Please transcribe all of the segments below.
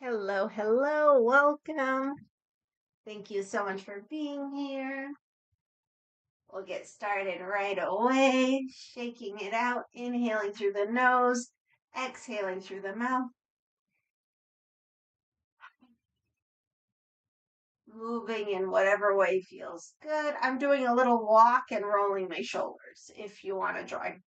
Hello, hello, welcome. Thank you so much for being here. We'll get started right away. Shaking it out, inhaling through the nose, exhaling through the mouth, moving in whatever way feels good. I'm doing a little walk and rolling my shoulders if you want to join.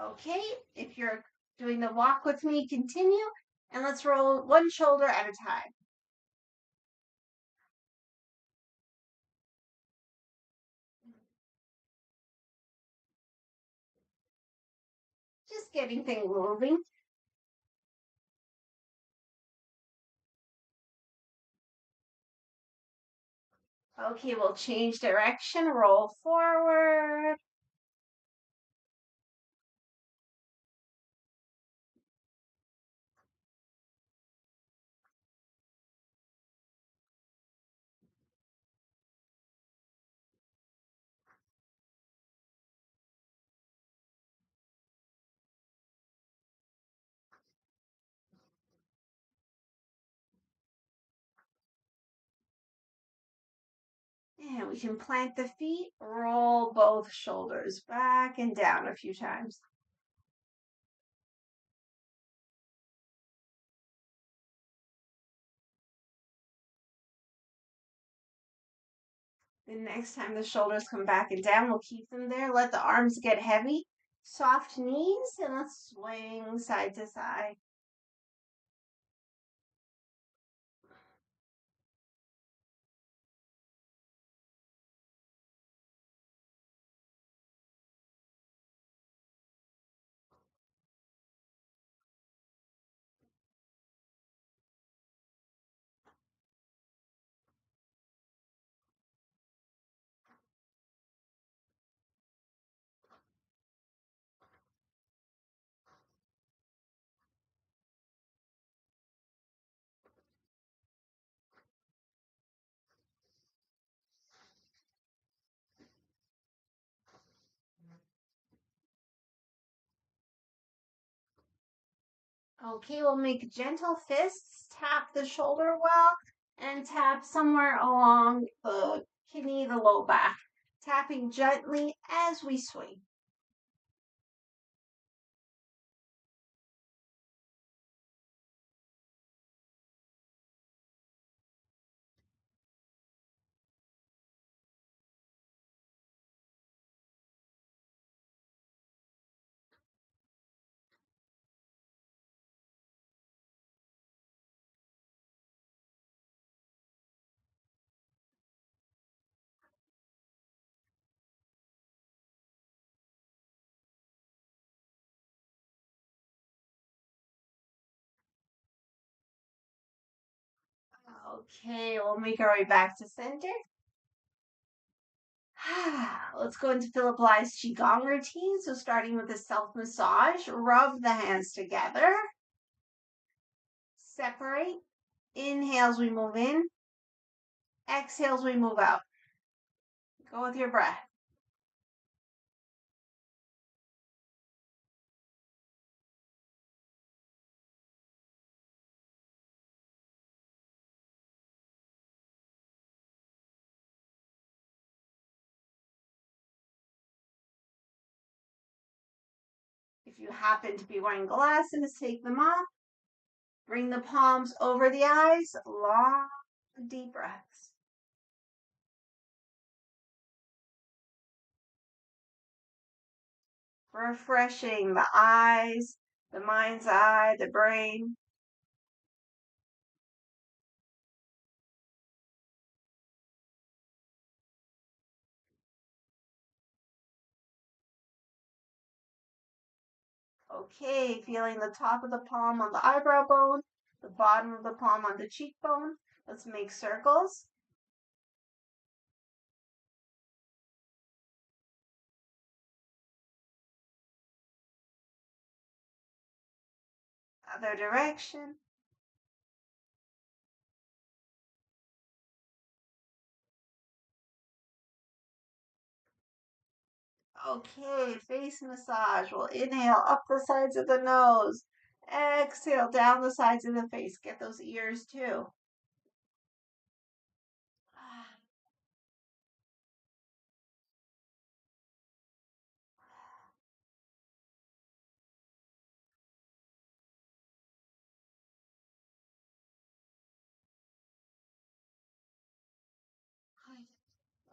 Okay, if you're doing the walk with me, continue, and let's roll one shoulder at a time. Just getting things moving. Okay, we'll change direction, roll forward. And we can plant the feet, roll both shoulders back and down a few times. The next time the shoulders come back and down, we'll keep them there. Let the arms get heavy. Soft knees, and let's swing side to side. Okay, we'll make gentle fists. Tap the shoulder well and tap somewhere along the kidney, the low back. Tapping gently as we swing. Okay, we'll make our way back to center. Let's go into Philip Ly's Qigong routine. So starting with the self-massage, rub the hands together. Separate. Inhales, we move in. Exhales, we move out. Go with your breath. If you happen to be wearing glasses, take them off. Bring the palms over the eyes. Long, deep breaths. Refreshing the eyes, the mind's eye, the brain. Okay, feeling the top of the palm on the eyebrow bone, the bottom of the palm on the cheekbone. Let's make circles. Other direction. Okay, face massage. We'll inhale up the sides of the nose. Exhale down the sides of the face. Get those ears too.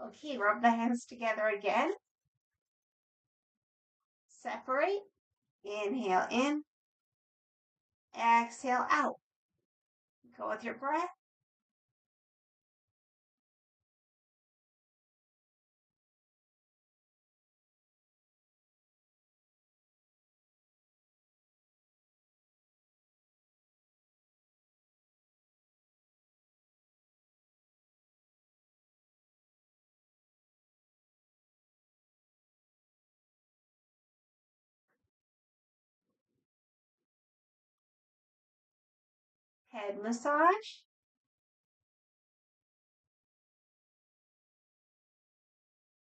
Okay, rub the hands together again. Separate. Inhale in. Exhale out. Go with your breath. Head massage.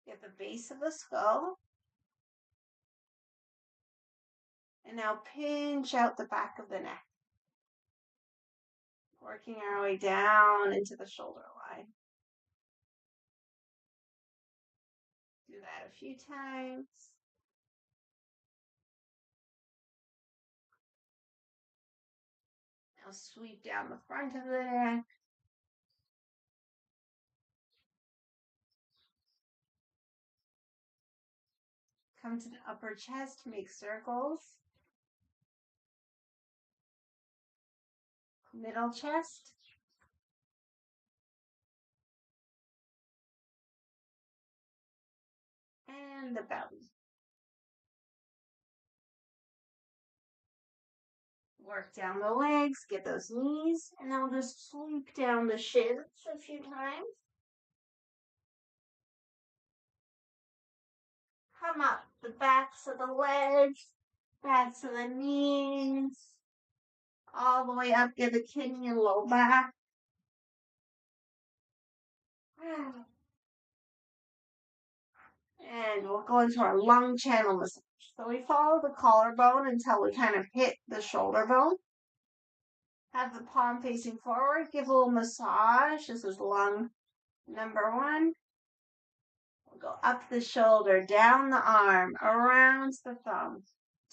Get the base of the skull. And now pinch out the back of the neck. Working our way down into the shoulder line. Do that a few times. Now sweep down the front of the neck. Come to the upper chest, make circles. Middle chest. And the belly. Work down the legs, get those knees, and then we'll just sweep down the shins a few times. Come up the backs of the legs, backs of the knees, all the way up, get the kidney and low back. And we'll go into our lung channel massage. So we follow the collarbone until we kind of hit the shoulder bone. Have the palm facing forward. Give a little massage. This is lung number 1. We'll go up the shoulder, down the arm, around the thumb.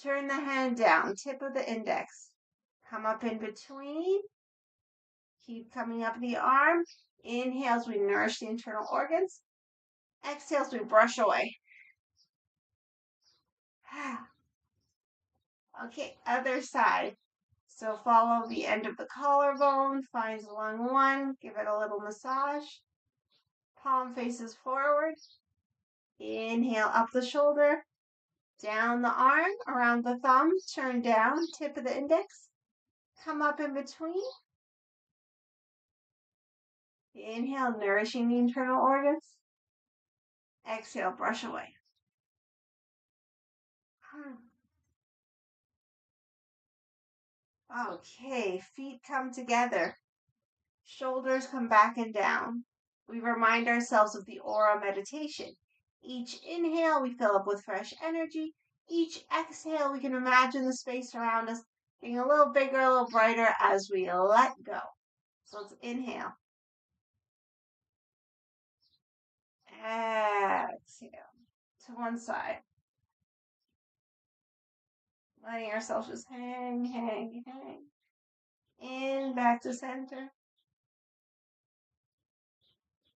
Turn the hand down, tip of the index. Come up in between. Keep coming up the arm. Inhale as we nourish the internal organs. Exhale as we brush away. Okay, other side. So follow the end of the collarbone, find lung 1, give it a little massage. Palm faces forward. Inhale up the shoulder, down the arm, around the thumb, turn down, tip of the index. Come up in between. Inhale, nourishing the internal organs. Exhale, brush away. Okay, feet come together. Shoulders come back and down. We remind ourselves of the aura meditation. Each inhale, we fill up with fresh energy. Each exhale, we can imagine the space around us getting a little bigger, a little brighter as we let go. So let's inhale. Exhale to one side. Letting ourselves just hang, hang, hang. In, back to center.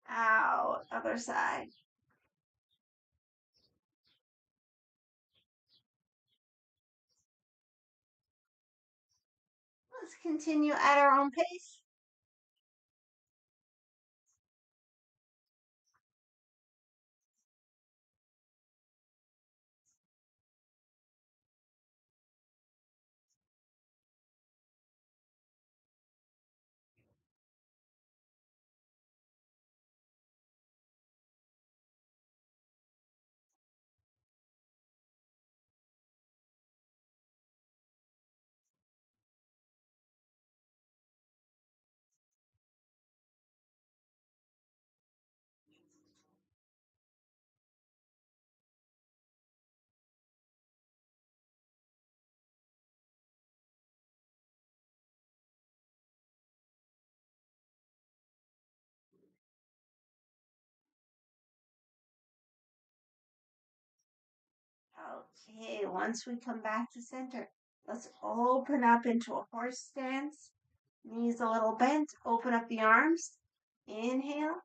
Out, other side. Let's continue at our own pace. Okay, once we come back to center, let's open up into a horse stance. Knees a little bent. Open up the arms. Inhale.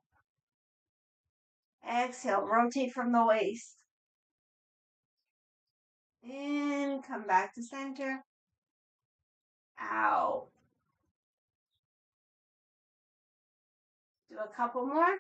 Exhale. Rotate from the waist. In. Come back to center. Out. Do a couple more.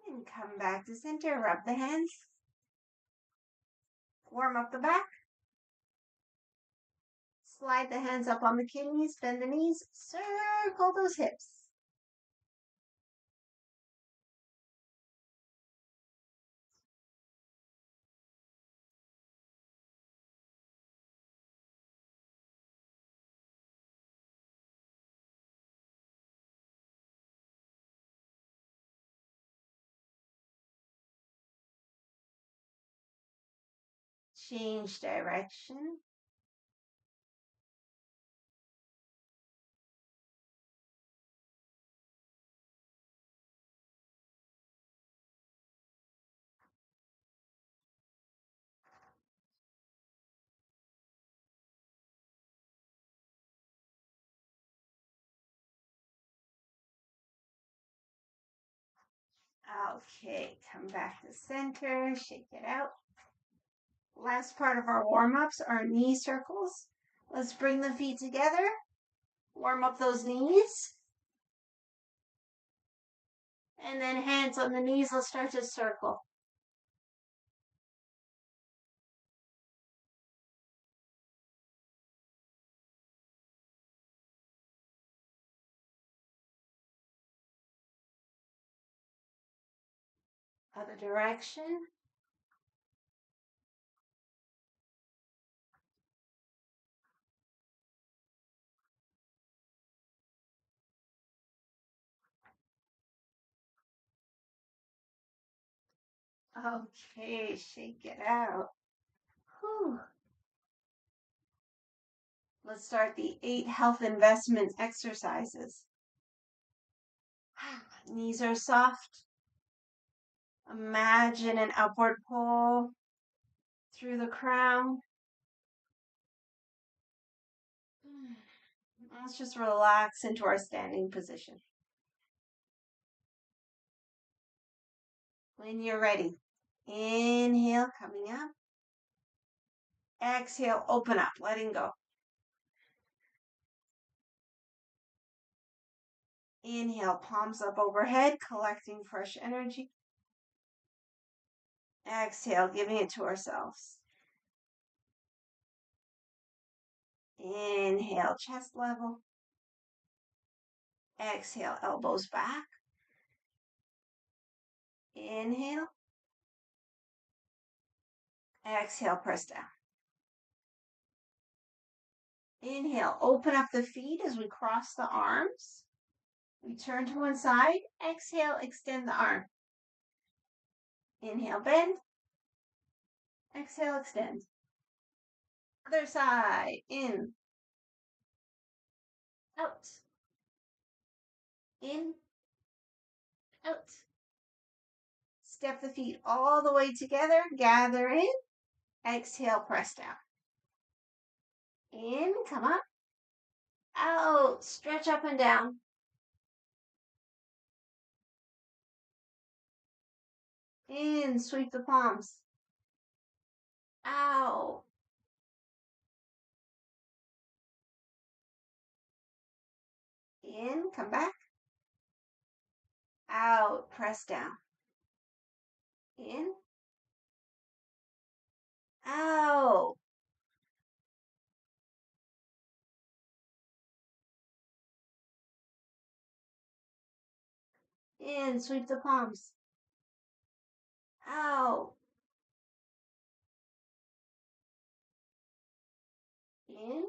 And come back to center. Rub the hands. Warm up the back. Slide the hands up on the kidneys. Bend the knees. Circle those hips. Change direction. Okay, come back to center. Shake it out. Last part of our warm-ups are knee circles. Let's bring the feet together. Warm up those knees. And then hands on the knees. Let's start to circle. Other direction. Okay, shake it out. Whew. Let's start the 8 health investment exercises. Knees are soft. Imagine an upward pull through the crown. Let's just relax into our standing position. When you're ready, inhale, coming up. Exhale, open up, letting go. Inhale, palms up overhead, collecting fresh energy. Exhale, giving it to ourselves. Inhale, chest level. Exhale, elbows back. Inhale. Exhale, press down. Inhale, open up the feet as we cross the arms. We turn to one side. Exhale, extend the arm. Inhale, bend. Exhale, extend. Other side. In. Out. In. Out. Step the feet all the way together. Gather in. Exhale, press down. In, come up. Out. Stretch up and down. In, sweep the palms. Out. In, come back. Out, press down. In. Out. In, sweep the palms. Out. In.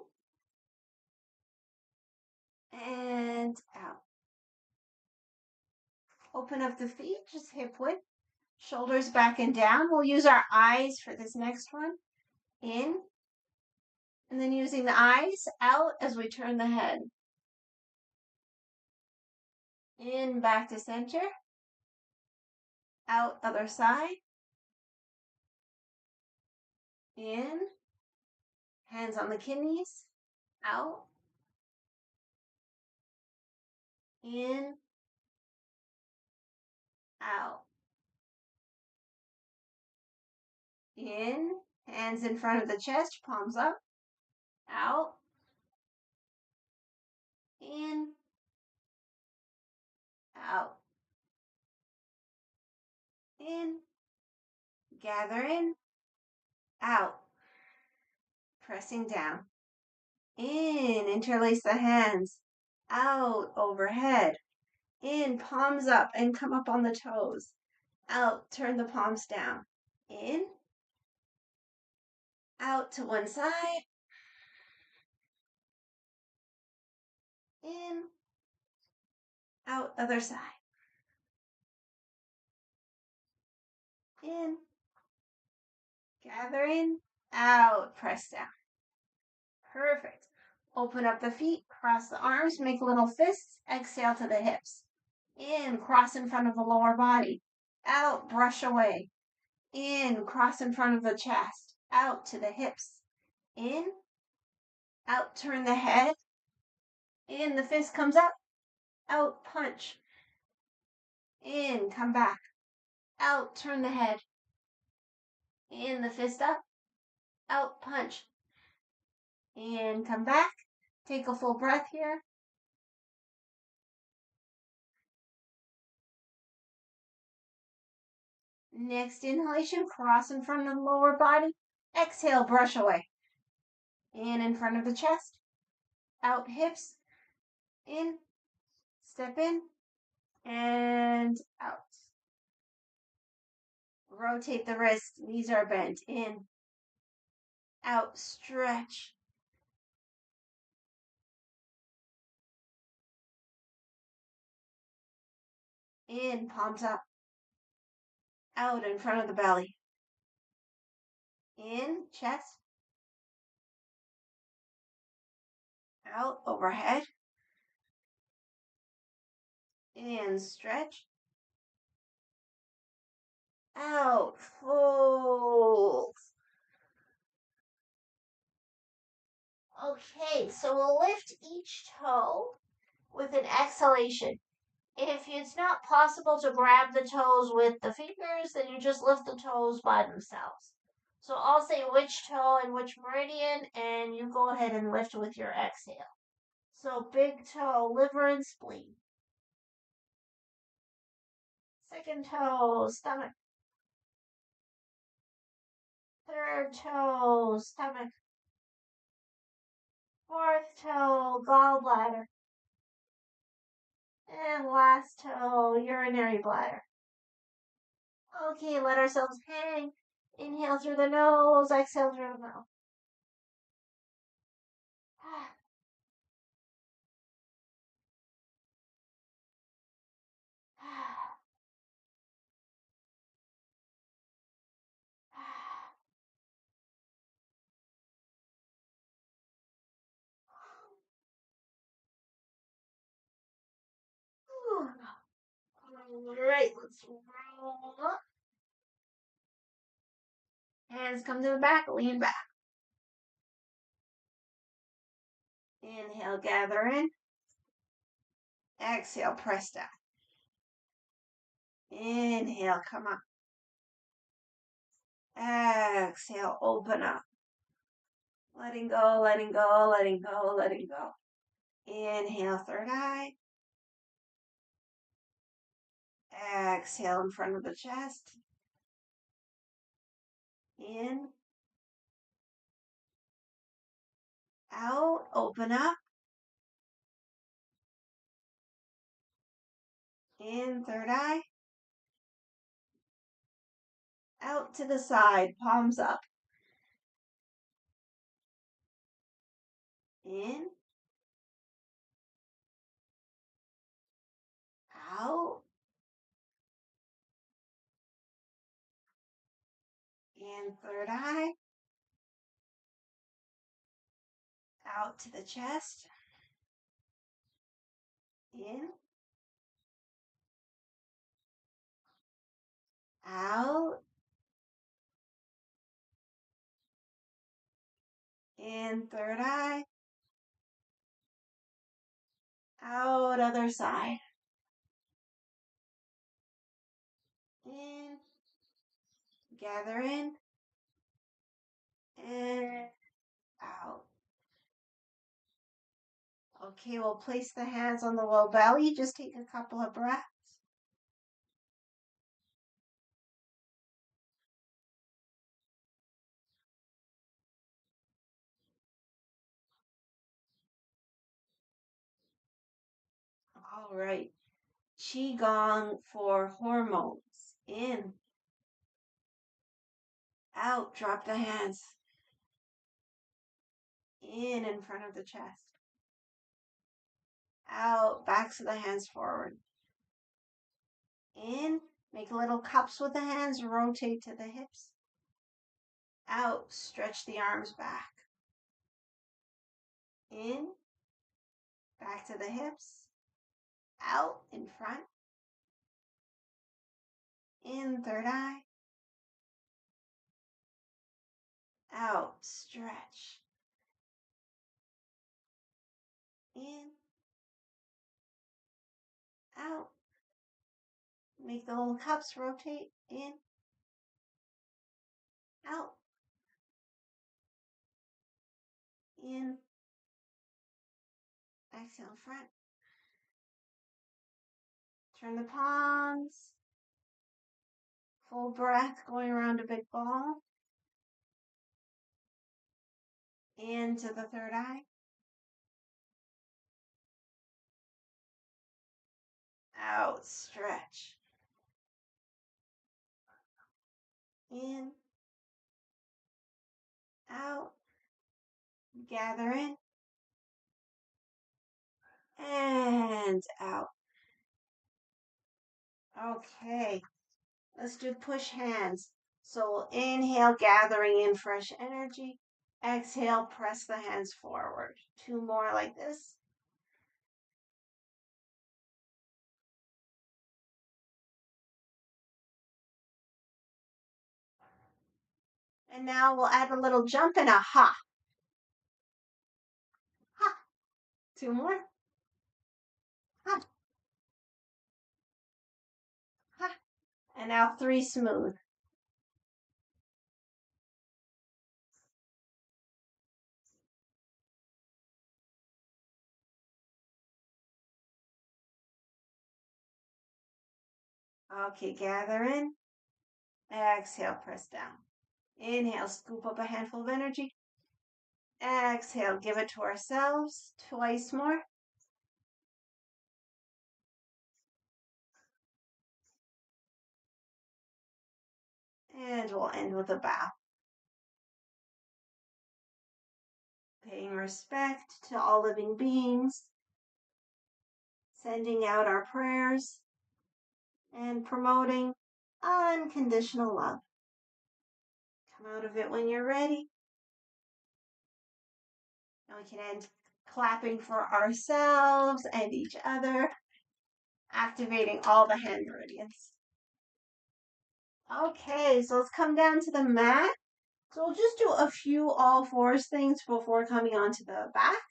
Open up the feet, just hip width. Shoulders back and down. We'll use our eyes for this next one. In. And then using the eyes out as we turn the head. In, back to center. Out, other side. In. Hands on the kidneys. Out. In. Out. In. Hands in front of the chest, palms up. Out. In. Out. In. Gather in. Out. Pressing down. In. Interlace the hands. Out. Overhead. In. Palms up and come up on the toes. Out. Turn the palms down. In. Out to one side. In. Out. Other side. In. Gather in. Out. Press down. Perfect. Open up the feet, cross the arms, make little fists, exhale to the hips. In, cross in front of the lower body. Out, brush away. In, cross in front of the chest. Out to the hips. In, out, turn the head. In, the fist comes up. Out, punch. In, come back. Out, turn the head. In, the fist up. Out, punch. In, come back. Take a full breath here. Next inhalation, cross in front of the lower body. Exhale, brush away. In front of the chest. Out, hips. In. Step in. And out. Rotate the wrists. Knees are bent. In. Out. Stretch. In. Palms up. Out in front of the belly. In. Chest. Out. Overhead. In. Stretch. Out. Fold. Okay, so we'll lift each toe with an exhalation. If it's not possible to grab the toes with the fingers, then you just lift the toes by themselves. So I'll say which toe and which meridian, and you go ahead and lift with your exhale. So big toe, liver and spleen. Second toe, stomach. Third toe, stomach. Fourth toe, gallbladder. And last toe, urinary bladder. Okay, let ourselves hang. Inhale through the nose, exhale through the mouth. All right, let's roll up. Hands come to the back, lean back. Inhale, gather in. Exhale, press down. Inhale, come up. Exhale, open up. Letting go, letting go, letting go, letting go. Inhale, third eye. Exhale in front of the chest. In. Out, open up. In, third eye. Out to the side, palms up. In. Out. In third eye. Out to the chest. In. Out. In third eye. Out other side. In. Gather in. And out. Okay, we'll place the hands on the low belly. Just take a couple of breaths. All right. Qi Gong for hormones. In. Out. Drop the hands. In front of the chest. Out. Backs of the hands forward. In. Make little cups with the hands. Rotate to the hips. Out. Stretch the arms back. In. Back to the hips. Out. In front. In. Third eye. Out. Stretch. In. Out. Make the little cups rotate. In. Out. In. Exhale, front. Turn the palms. Full breath going around a big ball. Into the third eye. Out, stretch. In. Out. Gather in. And out. Okay. Let's do push hands. So we'll inhale, gathering in fresh energy. Exhale, press the hands forward. 2 more like this. And now we'll add a little jump and a ha. Ha. 2 more. Ha. Ha. And now 3 smooth. Okay, gather in. Exhale, press down. Inhale, scoop up a handful of energy. Exhale, give it to ourselves. Twice more. And we'll end with a bow. Paying respect to all living beings. Sending out our prayers. And promoting unconditional love. Come out of it when you're ready. And we can end clapping for ourselves and each other. Activating all the hand meridians. Okay, so let's come down to the mat. So we'll just do a few all fours things before coming onto the back.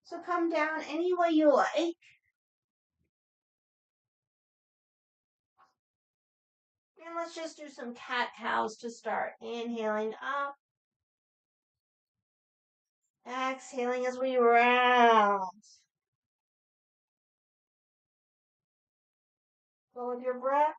So come down any way you like. And let's just do some cat-cows to start. Inhaling up. Exhaling as we round. Go with your breath.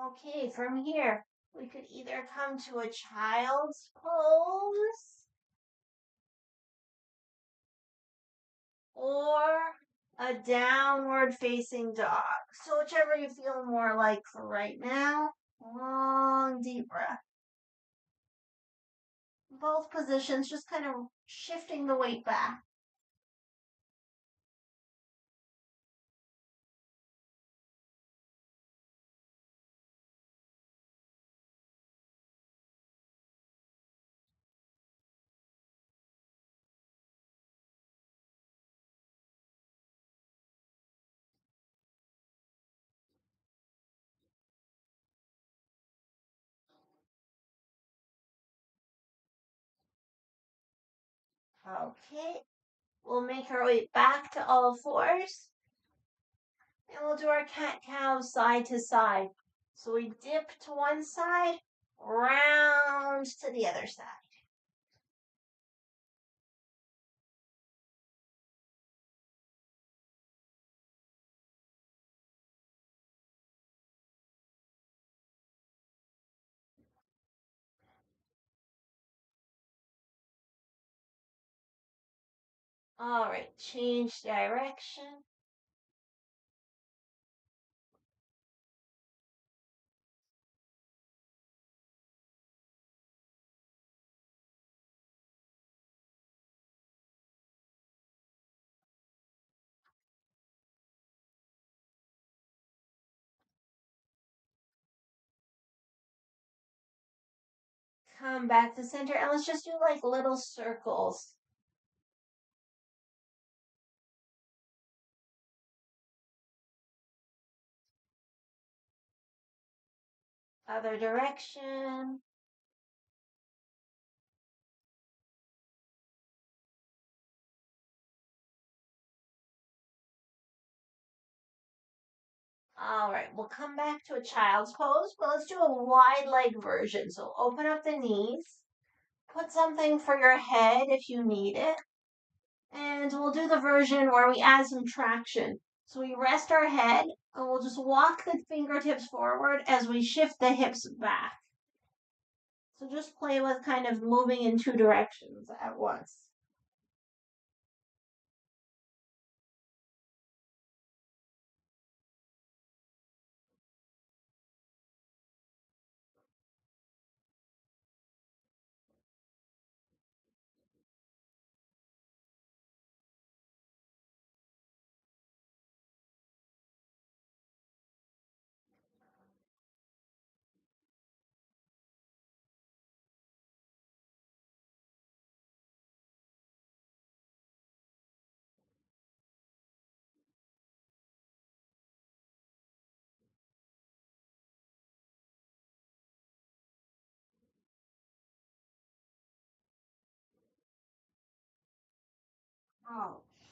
Okay, from here, we could either come to a child's pose or a downward facing dog. So whichever you feel more like for right now. Long deep breath. Both positions, just kind of shifting the weight back. Okay, we'll make our way back to all fours. And we'll do our cat-cow side to side. So we dip to one side, round to the other side. All right, change direction. Come back to center, and let's just do like little circles. Other direction. All right, we'll come back to a child's pose, but let's do a wide leg version. So open up the knees, put something for your head if you need it, and we'll do the version where we add some traction. So we rest our head, and we'll just walk the fingertips forward as we shift the hips back. So just play with kind of moving in two directions at once.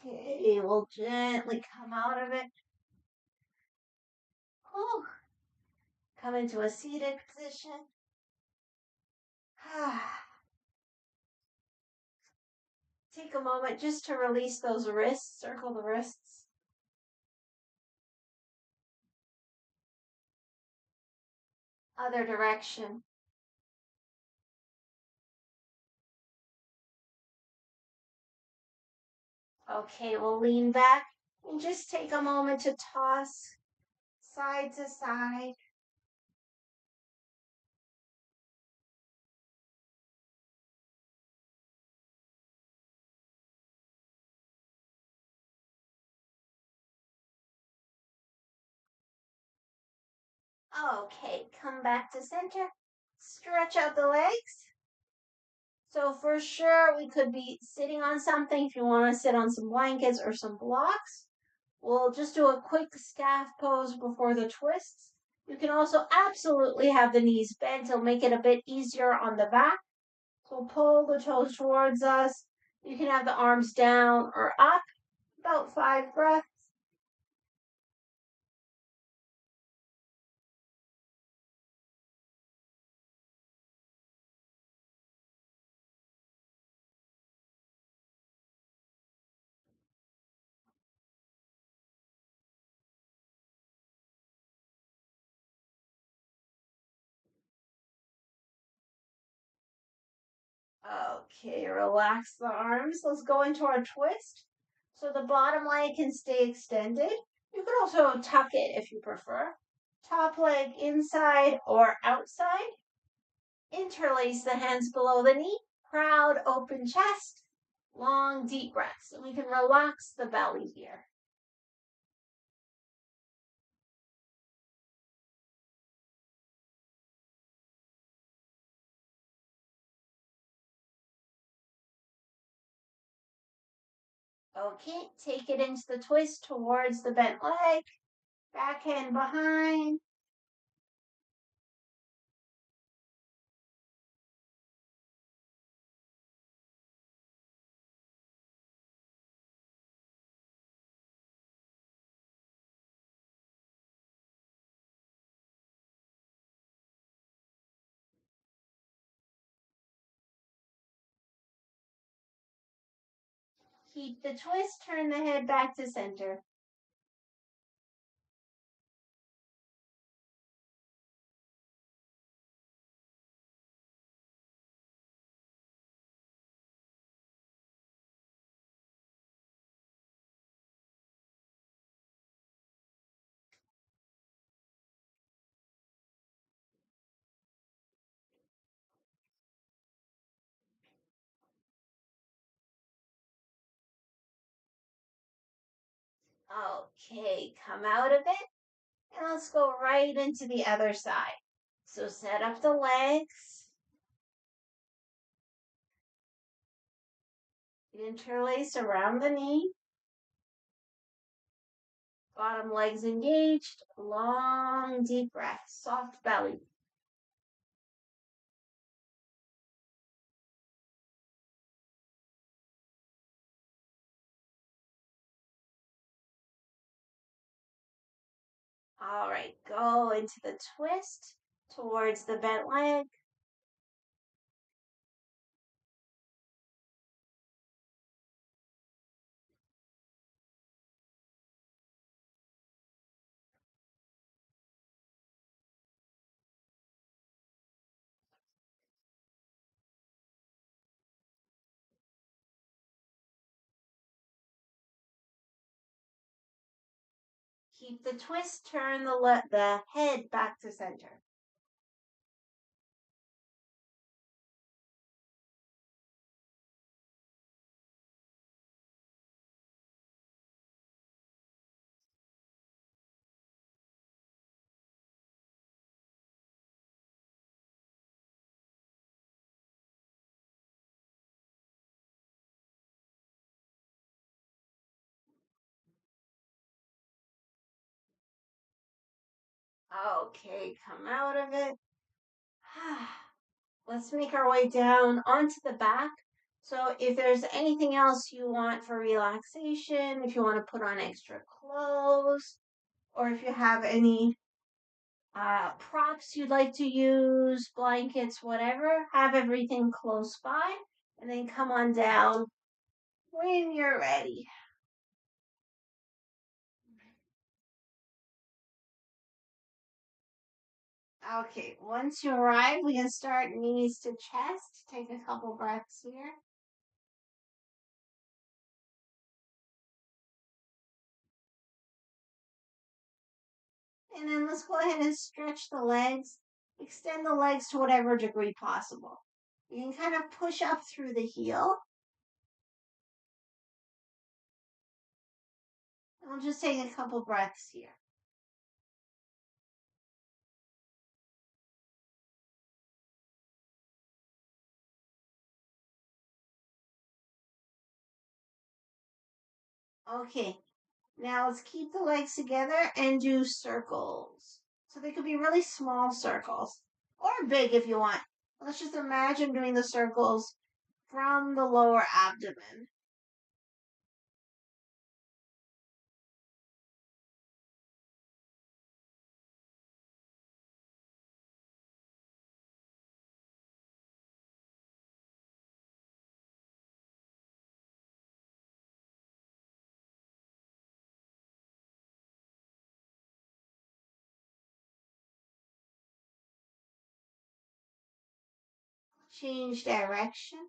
Okay, we'll gently come out of it. Whew. Come into a seated position. Take a moment just to release those wrists, circle the wrists. Other direction. Okay, we'll lean back and just take a moment to toss side to side. Okay, come back to center. Stretch out the legs. So for sure, we could be sitting on something if you want to sit on some blankets or some blocks. We'll just do a quick calf pose before the twists. You can also absolutely have the knees bent. It'll make it a bit easier on the back. So pull the toes towards us. You can have the arms down or up. About 5 breaths. Okay, relax the arms. Let's go into our twist. So the bottom leg can stay extended. You could also tuck it if you prefer. Top leg inside or outside. Interlace the hands below the knee. Proud open chest. Long deep breaths. And we can relax the belly here. Okay, take it into the twist towards the bent leg. Back hand behind. Keep the twist, turn the head back to center. Okay, come out of it. And let's go right into the other side. So set up the legs. Interlace around the knee. Bottom legs engaged. Long, deep breath. Soft belly. All right, go into the twist towards the bent leg. Keep the twist, turn the head back to center. Okay, come out of it. Let's make our way down onto the back. So if there's anything else you want for relaxation, if you want to put on extra clothes, or if you have any props you'd like to use, blankets, whatever, have everything close by, and then come on down when you're ready. Okay, once you arrive, we can start knees to chest. Take a couple breaths here. And then let's go ahead and stretch the legs. Extend the legs to whatever degree possible. You can kind of push up through the heel. And we'll just take a couple breaths here. Okay, now let's keep the legs together and do circles. So they could be really small circles or big if you want. Let's just imagine doing the circles from the lower abdomen. Change direction.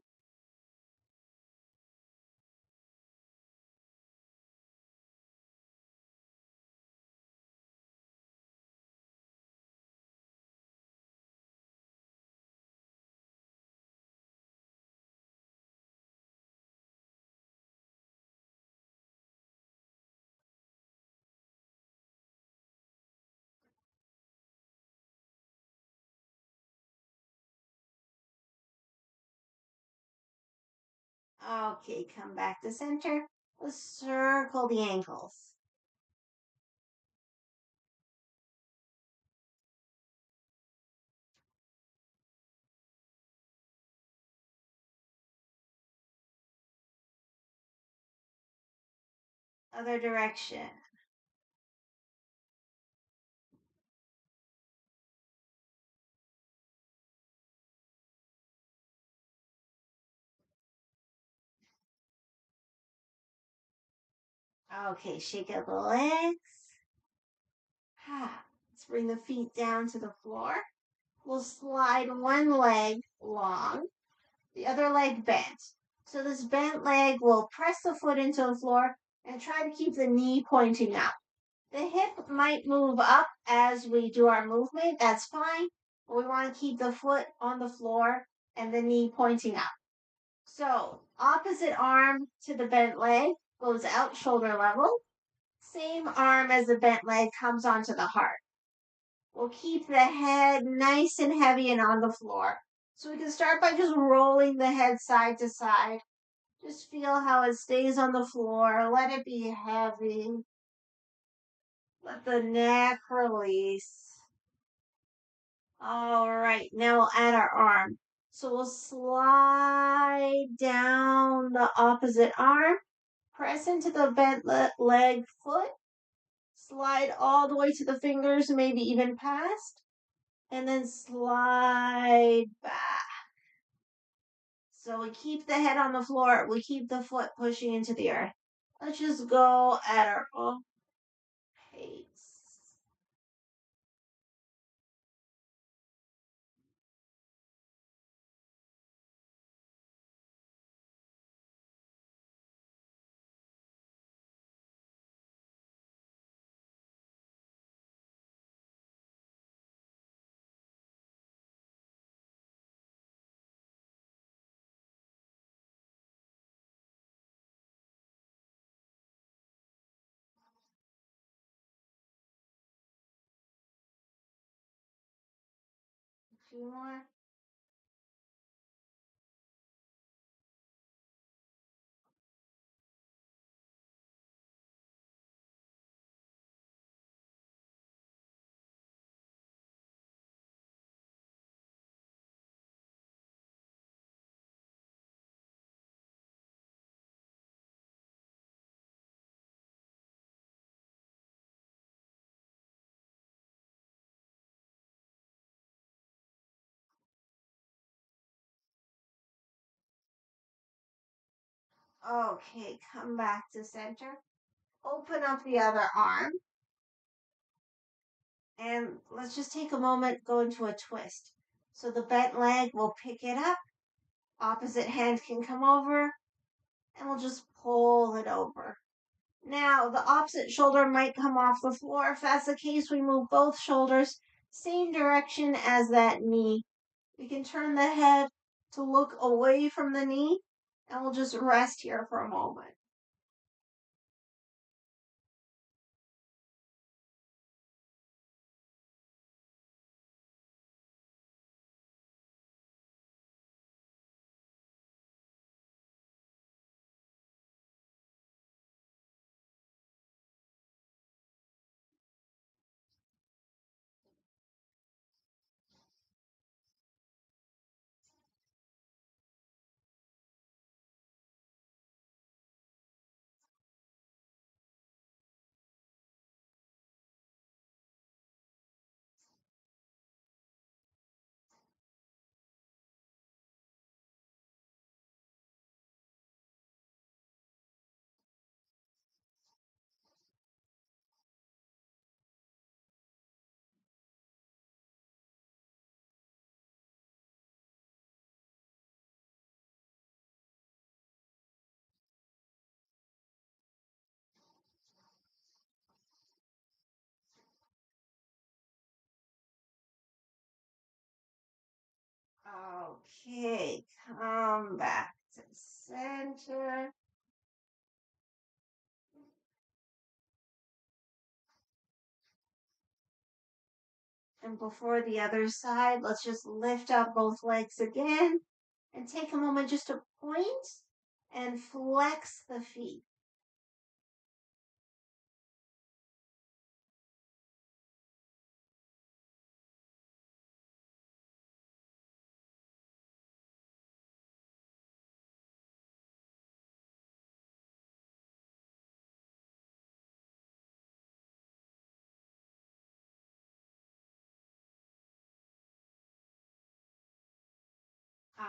Okay, come back to center. Let's circle the ankles. Other direction. Okay, shake out the legs. Let's bring the feet down to the floor. We'll slide one leg long, the other leg bent. So this bent leg will press the foot into the floor and try to keep the knee pointing up. The hip might move up as we do our movement. That's fine. But we want to keep the foot on the floor and the knee pointing up. So opposite arm to the bent leg goes out shoulder level. Same arm as the bent leg comes onto the heart. We'll keep the head nice and heavy and on the floor. So we can start by just rolling the head side to side. Just feel how it stays on the floor. Let it be heavy. Let the neck release. All right, now we'll add our arm. So we'll slide down the opposite arm, press into the bent leg foot, slide all the way to the fingers, maybe even past, and then slide back. So we keep the head on the floor, we keep the foot pushing into the earth. Let's just go at our own pace. A few more. Okay, come back to center. Open up the other arm. And let's just take a moment, go into a twist. So the bent leg will pick it up. Opposite hand can come over. And we'll just pull it over. Now, the opposite shoulder might come off the floor. If that's the case, we move both shoulders same direction as that knee. We can turn the head to look away from the knee. And we'll just rest here for a moment. Okay, come back to center. And before the other side, let's just lift up both legs again and take a moment just to point and flex the feet.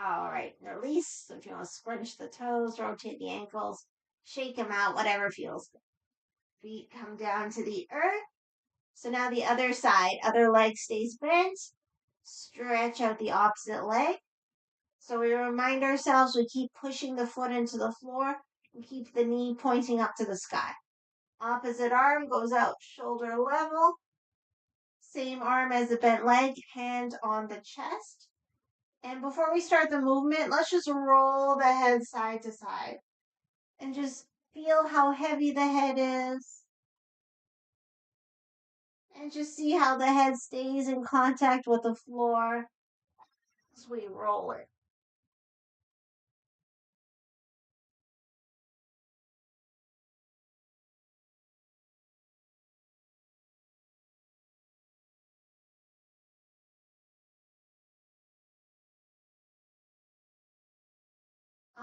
All right, release. So if you want to scrunch the toes, rotate the ankles, shake them out, whatever feels good. Feet come down to the earth. So now the other side, other leg stays bent. Stretch out the opposite leg. So we remind ourselves we keep pushing the foot into the floor and keep the knee pointing up to the sky. Opposite arm goes out shoulder level. Same arm as the bent leg, hand on the chest. And before we start the movement, let's just roll the head side to side and just feel how heavy the head is. And just see how the head stays in contact with the floor as we roll it.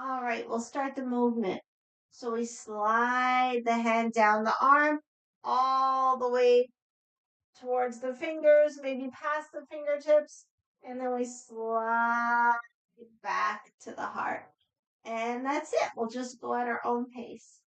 All right, we'll start the movement. So we slide the hand down the arm all the way towards the fingers, maybe past the fingertips, and then we slide back to the heart. And that's it. We'll just go at our own pace.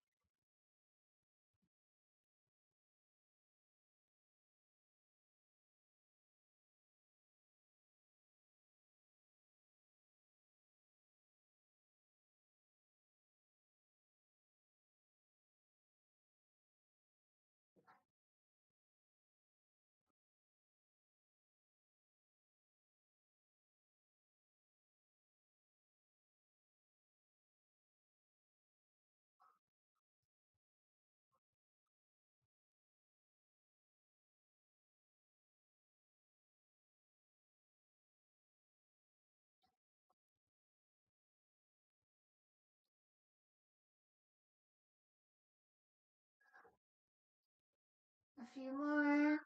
A few more.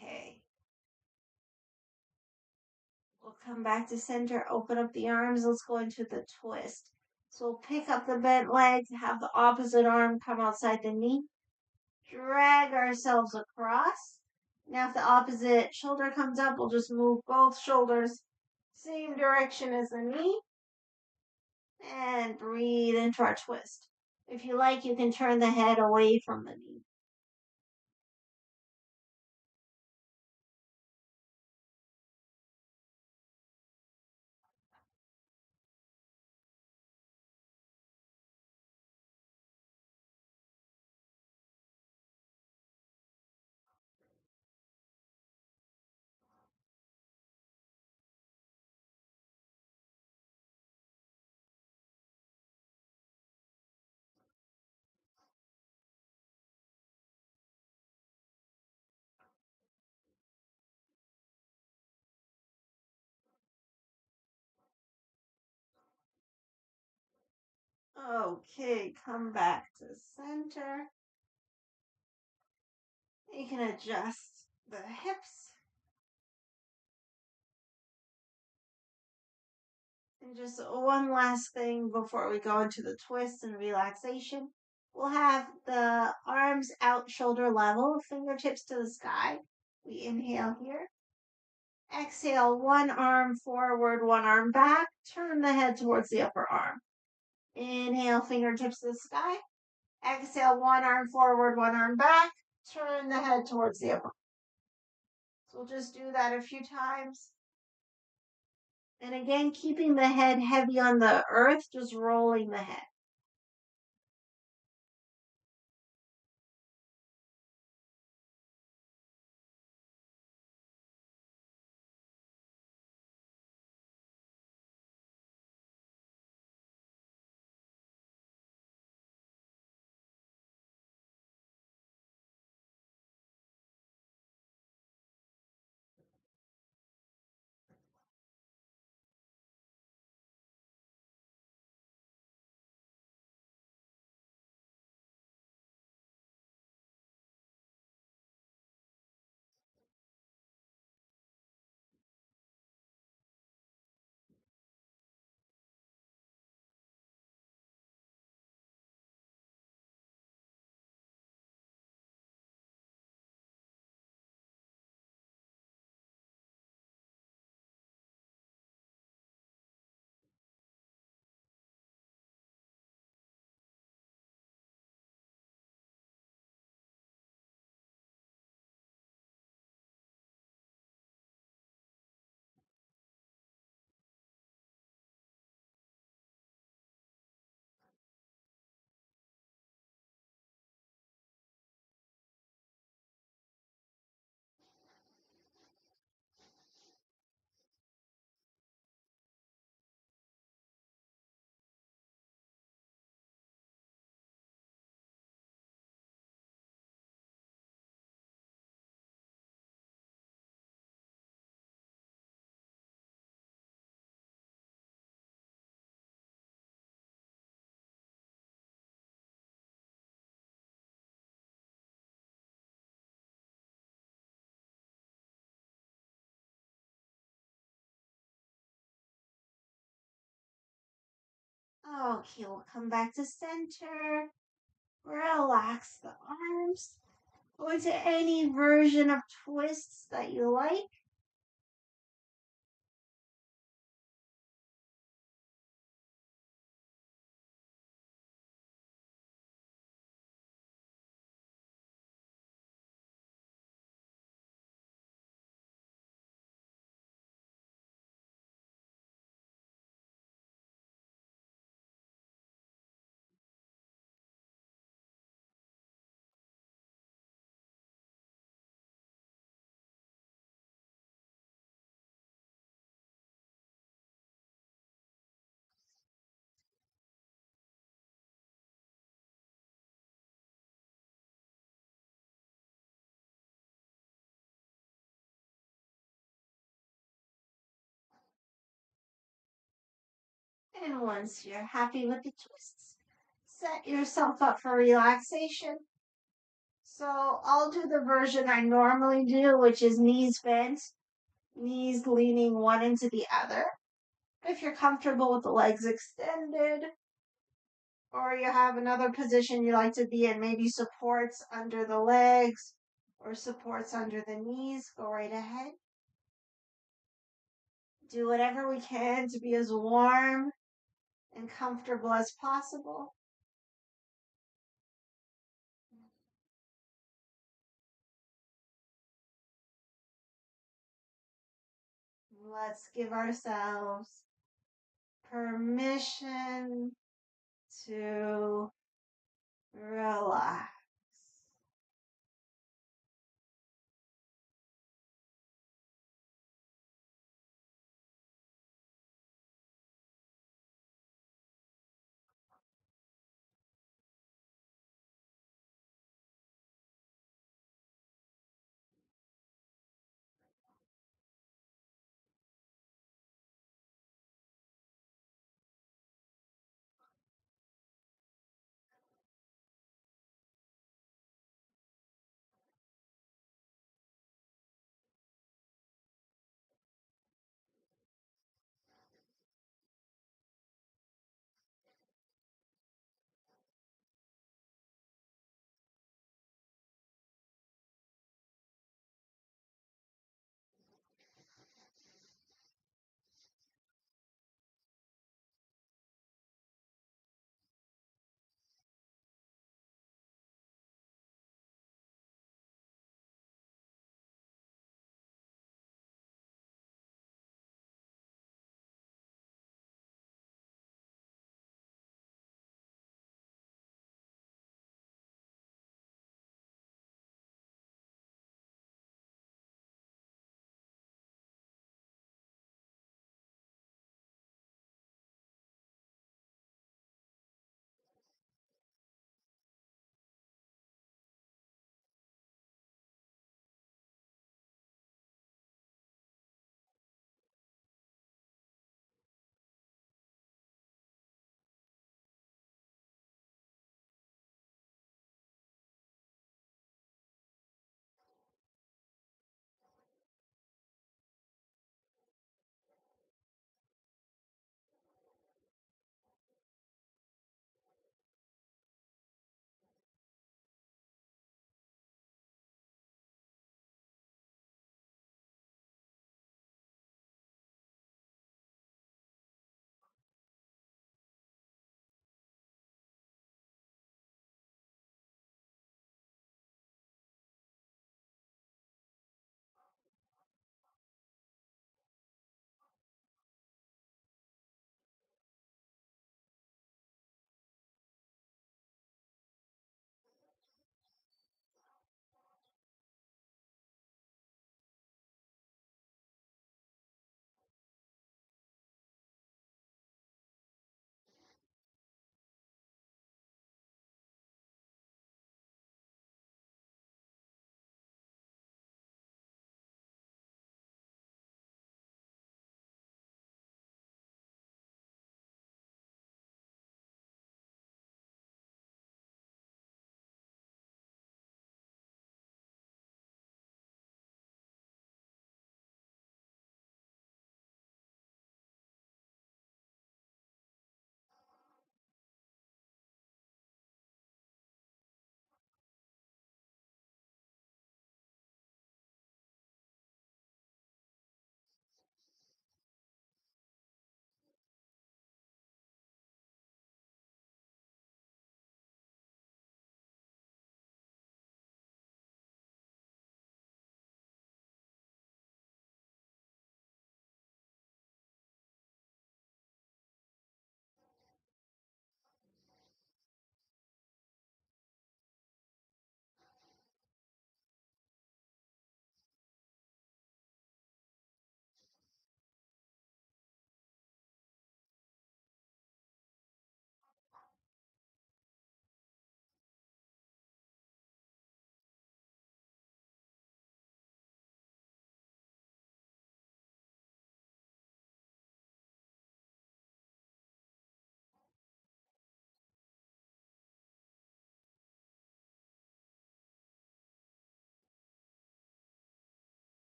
Okay. We'll come back to center, open up the arms. Let's go into the twist. So we'll pick up the bent leg, have the opposite arm come outside the knee, drag ourselves across. Now, if the opposite shoulder comes up, we'll just move both shoulders same direction as the knee and breathe into our twist. If you like, you can turn the head away from the knee. Okay, come back to center. You can adjust the hips. And just one last thing before we go into the twist and relaxation. We'll have the arms out shoulder level, fingertips to the sky. We inhale here. Exhale, one arm forward, one arm back. Turn the head towards the upper arm. Inhale, fingertips to the sky. Exhale, one arm forward, one arm back. Turn the head towards the upper. So we'll just do that a few times. And again, keeping the head heavy on the earth, just rolling the head. Okay, we'll come back to center. Relax the arms. Go into any version of twists that you like. And once you're happy with the twists, set yourself up for relaxation. So I'll do the version I normally do, which is knees bent, knees leaning one into the other. If you're comfortable with the legs extended, or you have another position you like to be in, maybe supports under the legs or supports under the knees, go right ahead. Do whatever we can to be as warm and comfortable as possible. Let's give ourselves permission to relax.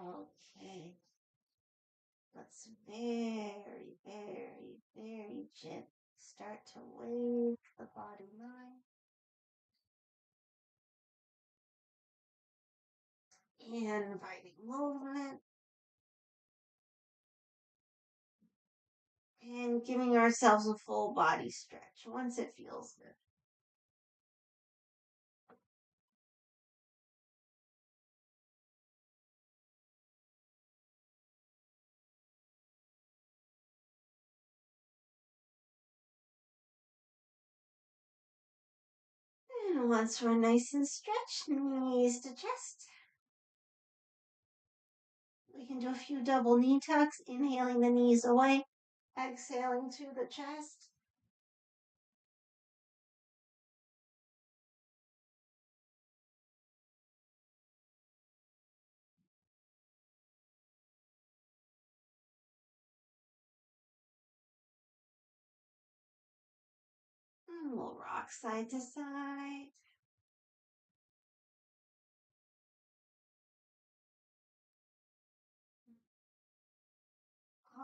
Okay. Let's very, very, very gently start to wake the body mind. Inviting movement. And giving ourselves a full body stretch once it feels good. And once we're nice and stretched, knees to chest, we can do a few double knee tucks, inhaling the knees away, exhaling to the chest. And we'll rock side to side.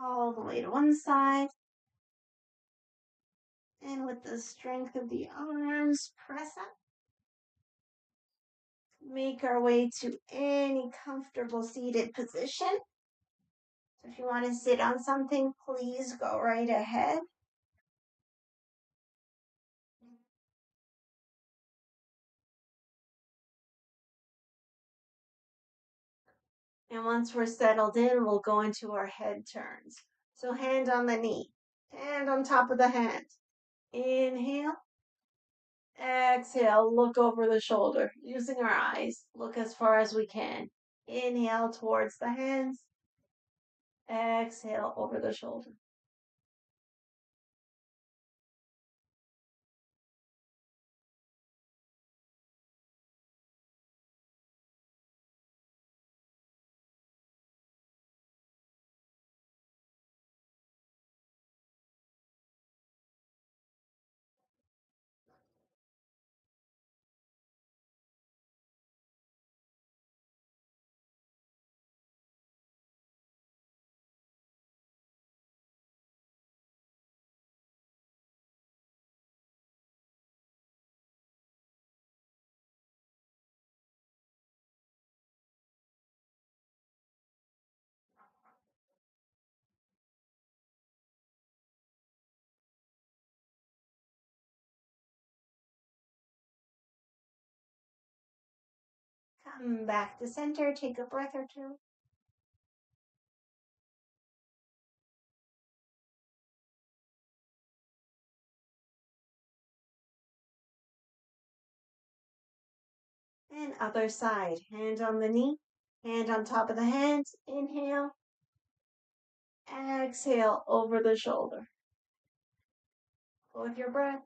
All the way to one side. And with the strength of the arms, press up. Make our way to any comfortable seated position. So if you want to sit on something, please go right ahead. And once we're settled in, we'll go into our head turns. So hand on the knee, hand on top of the hand. Inhale. Exhale, look over the shoulder. Using our eyes, look as far as we can. Inhale towards the hands. Exhale over the shoulder. Come back to center. Take a breath or two. And other side. Hand on the knee. Hand on top of the hands. Inhale. Exhale over the shoulder. Hold your breath.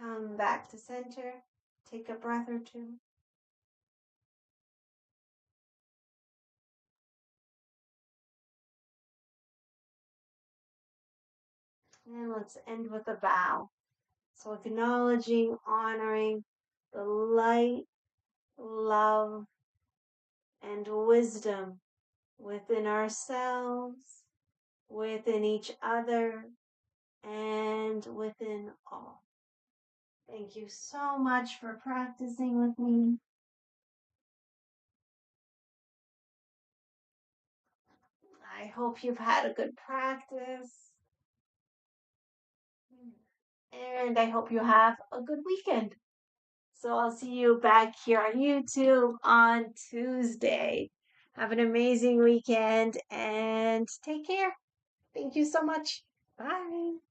Come back to center. Take a breath or two. And let's end with a bow. So acknowledging, honoring the light, love, and wisdom within ourselves, within each other, and within all. Thank you so much for practicing with me. I hope you've had a good practice. And I hope you have a good weekend. So I'll see you back here on YouTube on Tuesday. Have an amazing weekend and take care. Thank you so much. Bye.